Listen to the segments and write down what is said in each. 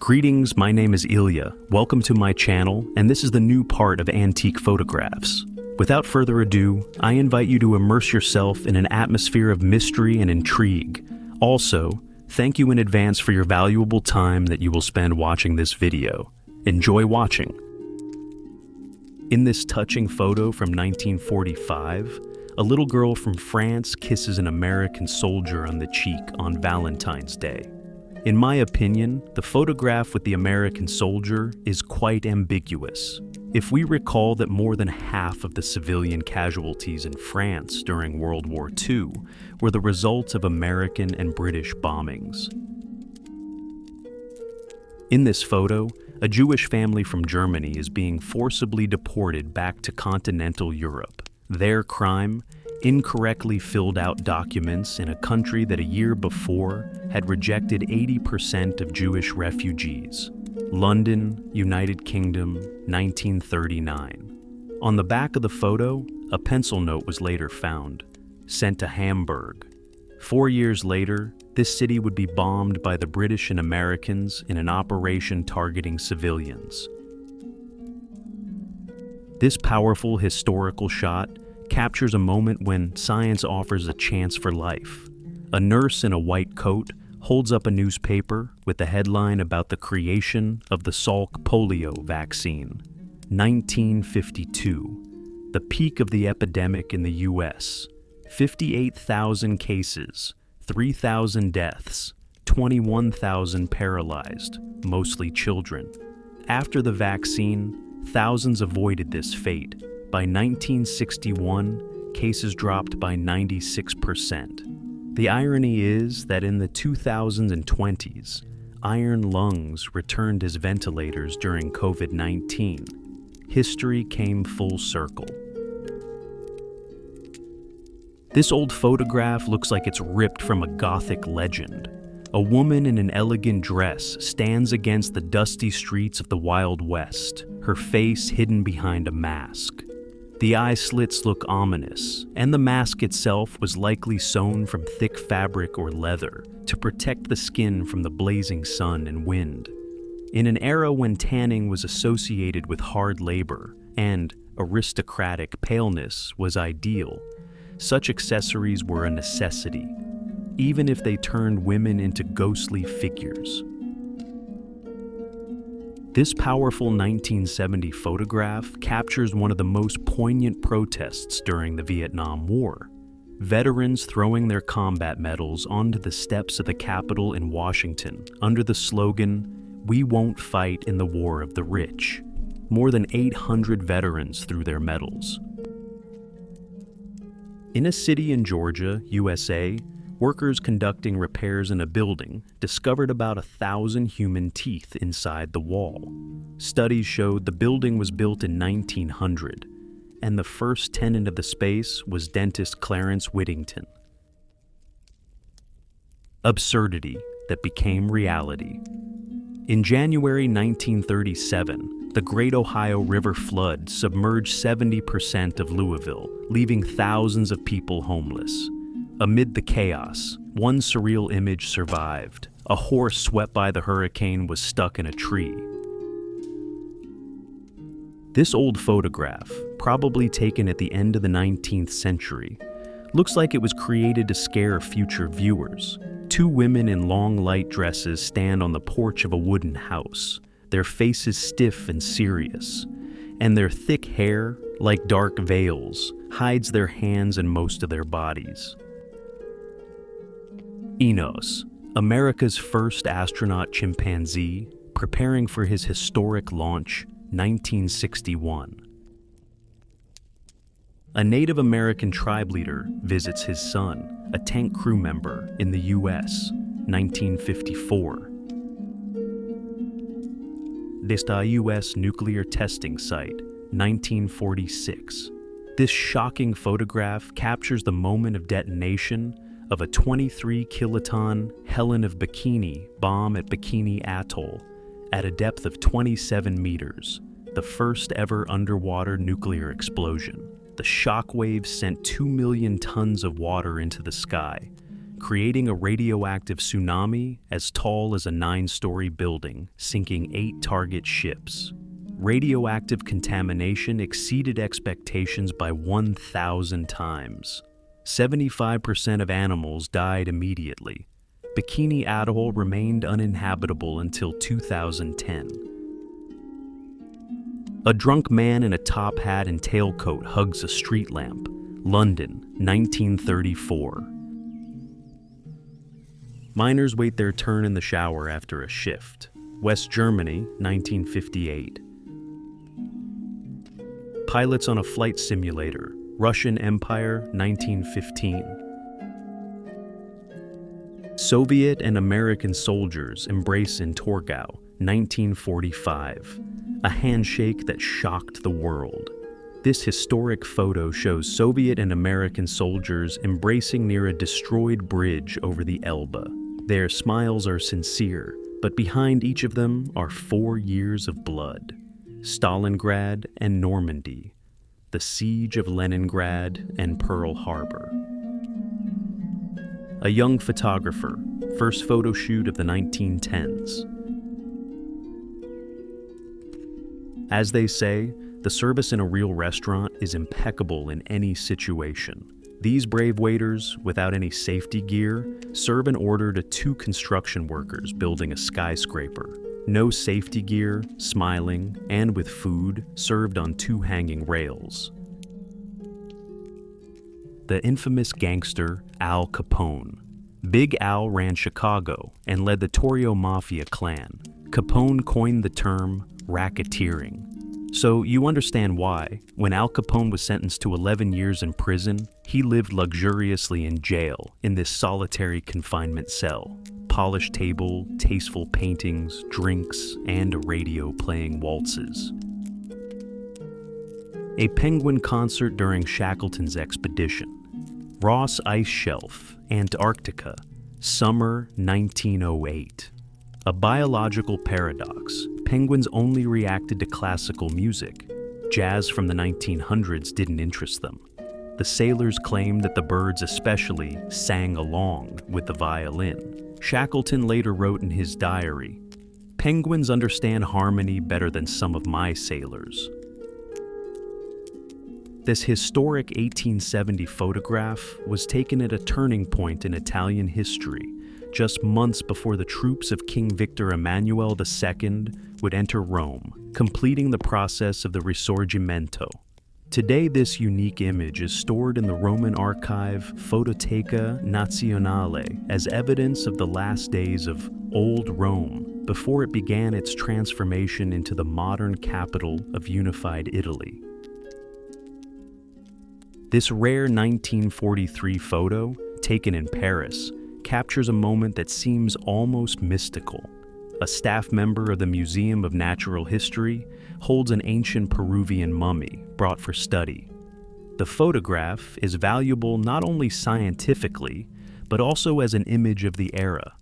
Greetings, my name is Ilya. Welcome to my channel, and this is the new part of Antique Photographs. Without further ado, I invite you to immerse yourself in an atmosphere of mystery and intrigue. Also, thank you in advance for your valuable time that you will spend watching this video. Enjoy watching. In this touching photo from 1945, a little girl from France kisses an American soldier on the cheek on Valentine's Day. In my opinion, the photograph with the American soldier is quite ambiguous. If we recall that more than half of the civilian casualties in France during World War II were the result of American and British bombings. In this photo, a Jewish family from Germany is being forcibly deported back to continental Europe. Their crime? Incorrectly filled out documents in a country that a year before had rejected 80% of Jewish refugees. London, United Kingdom, 1939. On the back of the photo, a pencil note was later found, sent to Hamburg. 4 years later, this city would be bombed by the British and Americans in an operation targeting civilians. This powerful historical shot captures a moment when science offers a chance for life. A nurse in a white coat holds up a newspaper with the headline about the creation of the Salk polio vaccine. 1952, the peak of the epidemic in the US. 58,000 cases, 3,000 deaths, 21,000 paralyzed, mostly children. After the vaccine, thousands avoided this fate. By 1961, cases dropped by 96%. The irony is that in the 2000s and 20s, iron lungs returned as ventilators during COVID-19. History came full circle. This old photograph looks like it's ripped from a Gothic legend. A woman in an elegant dress stands against the dusty streets of the Wild West, her face hidden behind a mask. The eye slits look ominous, and the mask itself was likely sewn from thick fabric or leather to protect the skin from the blazing sun and wind. In an era when tanning was associated with hard labor and aristocratic paleness was ideal, such accessories were a necessity, even if they turned women into ghostly figures. This powerful 1970 photograph captures one of the most poignant protests during the Vietnam War. Veterans throwing their combat medals onto the steps of the Capitol in Washington under the slogan, "We won't fight in the war of the rich." More than 800 veterans threw their medals. In a city in Georgia, USA, workers conducting repairs in a building discovered about 1,000 human teeth inside the wall. Studies showed the building was built in 1900, and the first tenant of the space was dentist Clarence Whittington. Absurdity that became reality. In January 1937, the Great Ohio River flood submerged 70% of Louisville, leaving thousands of people homeless. Amid the chaos, one surreal image survived. A horse swept by the hurricane was stuck in a tree. This old photograph, probably taken at the end of the 19th century, looks like it was created to scare future viewers. Two women in long light dresses stand on the porch of a wooden house, their faces stiff and serious, and their thick hair, like dark veils, hides their hands and most of their bodies. Enos, America's first astronaut chimpanzee, preparing for his historic launch, 1961. A Native American tribe leader visits his son, a tank crew member, in the US, 1954. Desta US nuclear testing site, 1946. This shocking photograph captures the moment of detonation of a 23-kiloton Helen of Bikini bomb at Bikini Atoll at a depth of 27 meters, the first ever underwater nuclear explosion. The shock waves sent 2 million tons of water into the sky, creating a radioactive tsunami as tall as a 9-story building, sinking 8 target ships. Radioactive contamination exceeded expectations by 1,000 times. 75% of animals died immediately. Bikini Atoll remained uninhabitable until 2010. A drunk man in a top hat and tailcoat hugs a street lamp. London, 1934. Miners wait their turn in the shower after a shift. West Germany, 1958. Pilots on a flight simulator. Russian Empire, 1915. Soviet and American soldiers embrace in Torgau, 1945. A handshake that shocked the world. This historic photo shows Soviet and American soldiers embracing near a destroyed bridge over the Elbe. Their smiles are sincere, but behind each of them are 4 years of blood. Stalingrad and Normandy, the siege of Leningrad and Pearl Harbor. A young photographer, first photo shoot of the 1910s. As they say, the service in a real restaurant is impeccable in any situation. These brave waiters, without any safety gear, serve an order to 2 construction workers building a skyscraper. No safety gear, smiling, and with food served on 2 hanging rails. The infamous gangster Al Capone. Big Al ran Chicago and led the Torrio Mafia clan. Capone coined the term racketeering. So you understand why, when Al Capone was sentenced to 11 years in prison, he lived luxuriously in jail in this solitary confinement cell. Polished table, tasteful paintings, drinks, and a radio playing waltzes. A penguin concert during Shackleton's expedition. Ross Ice Shelf, Antarctica, summer 1908. A biological paradox. Penguins only reacted to classical music. Jazz from the 1900s didn't interest them. The sailors claimed that the birds especially sang along with the violin. Shackleton later wrote in his diary, "Penguins understand harmony better than some of my sailors." This historic 1870 photograph was taken at a turning point in Italian history, just months before the troops of King Victor Emmanuel II would enter Rome, completing the process of the Risorgimento. Today, this unique image is stored in the Roman archive Fototeca Nazionale as evidence of the last days of Old Rome before it began its transformation into the modern capital of unified Italy. This rare 1943 photo, taken in Paris, captures a moment that seems almost mystical. A staff member of the Museum of Natural History holds an ancient Peruvian mummy brought for study. The photograph is valuable not only scientifically, but also as an image of the era.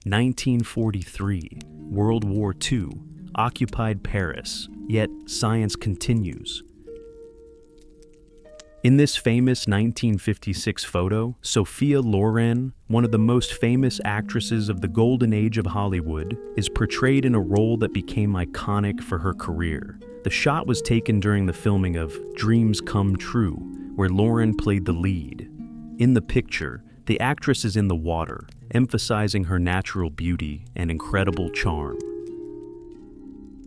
1943, World War II, occupied Paris, yet science continues. In this famous 1956 photo, Sophia Loren, one of the most famous actresses of the golden age of Hollywood, is portrayed in a role that became iconic for her career. The shot was taken during the filming of Dreams Come True, where Loren played the lead. In the picture, the actress is in the water, emphasizing her natural beauty and incredible charm.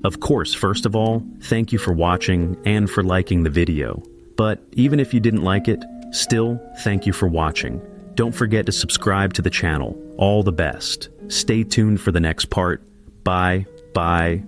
Of course, first of all, thank you for watching and for liking the video. But even if you didn't like it, still, thank you for watching. Don't forget to subscribe to the channel. All the best. Stay tuned for the next part. Bye, bye,